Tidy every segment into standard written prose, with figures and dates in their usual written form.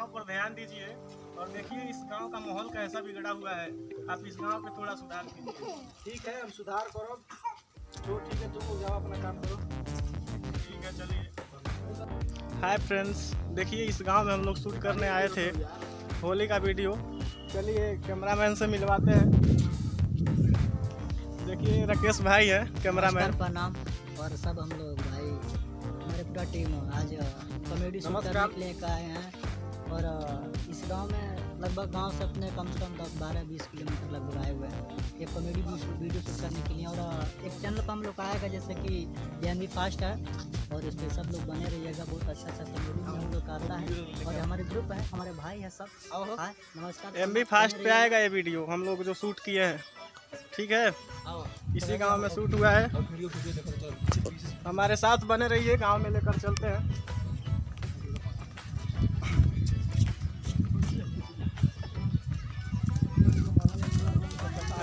गांव पर ध्यान दीजिए और देखिए इस गांव का माहौल कैसा बिगड़ा हुआ है। आप इस गांव पे थोड़ा सुधार कीजिए। ठीक है, हम सुधार करो। तो ठीक है, तुम लोग जाओ अपना काम करो। ठीक है, चलिए। हाय फ्रेंड्स, देखिए इस गांव में हम लोग शूट करने आए थे होली का वीडियो। चलिए कैमरामैन से मिलवाते हैं। देखिए राकेश भाई है कैमरामैन। प्रणाम। और सब हम लोग भाई हमारे पूरा टीम आज कॉमेडी शूट करने के लिए आए हैं। और इस गांव में लगभग गांव से अपने कम से कम 12-20 किलोमीटर लगभग आए हुए हैं ये कॉमेडी वीडियो शूट करने के लिए। और एक चैनल पर हम लोग आएगा जैसे कि एमबी फास्ट है और इस पर सब लोग बने रहिएगा। बहुत अच्छा कॉमेडी में हम लोग आता है और हमारे ग्रुप है, हमारे भाई है सब। हाय नमस्कार। एमबी फास्ट पे आएगा ये वीडियो हम लोग जो शूट किए हैं। ठीक है, इसी गांव में शूट हुआ है। हमारे साथ बने रहिए, गांव में लेकर चलते हैं।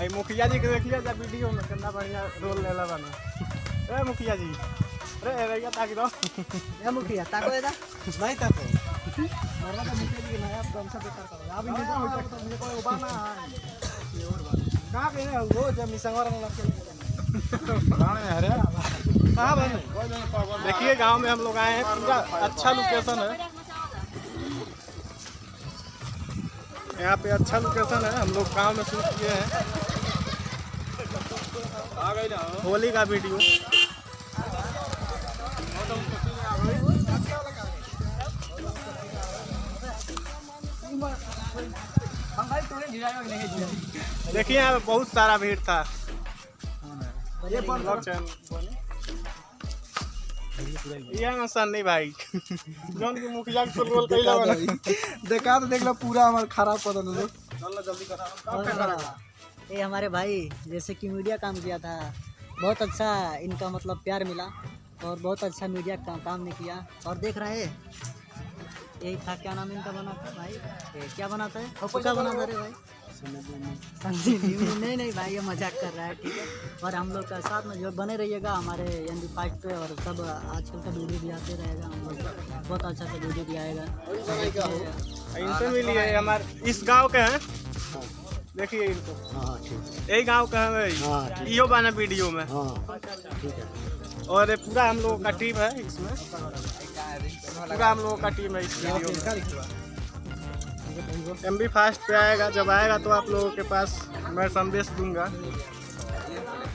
आई मुखिया जी के देखिए जब वीडियो में कितना बढ़िया रोल लेला बना। ए मुखिया जी, अरे भैया ताकि दो। ए मुखिया ताको एदा नहीं ताको मरना तो मुखिया जी नया कौन सा बेकार करो। अब नहीं तो मुझे कोई उबाना है कहाँ पे है वो जब मिसंगवर में लग के कहाँ बने। देखिए गांव में हम लोग आए हैं, पूरा अच्छा लोकेशन है यहाँ पे। अच्छा लोकेशन है, हम लोग गांव में शूट किए हैं होली का वीडियो। देखिए यहाँ पे बहुत सारा भीड़ था। ये सन्नी भाई जौन की मुखिया के रोल कैला बना। देखा तो देख लो पूरा हमारा खराब कर दो। जल्दी करा। और ये हमारे भाई जैसे कि मीडिया काम किया था, बहुत अच्छा इनका मतलब प्यार मिला और बहुत अच्छा मीडिया काम ने किया। और देख रहे हैं यही था, क्या नाम इनका बना था भाई, क्या बनाता है क्या बनाता है भाई नहीं भाई ये मजाक कर रहा है। ठीक है, और हम लोग का साथ में जो बने रहिएगा हमारे एमबी फास्ट पे। और सब आजकल का वीडियो भी आते रहेगा, हम लोग बहुत अच्छा सा वीडियो भी आएगा। इनसे मिलिए, हमारे इस गांव के हैं। देखिए इनको। हाँ ठीक यही गांव का है भाई। इहो बना वीडियो में। ठीक है। और पूरा हम लोगों का टीम है इसमें, पूरा हम लोगों का टीम है इस वीडियो में। एमबी फास्ट पे आएगा, जब आएगा तो आप लोगों के पास मैं संदेश दूंगा।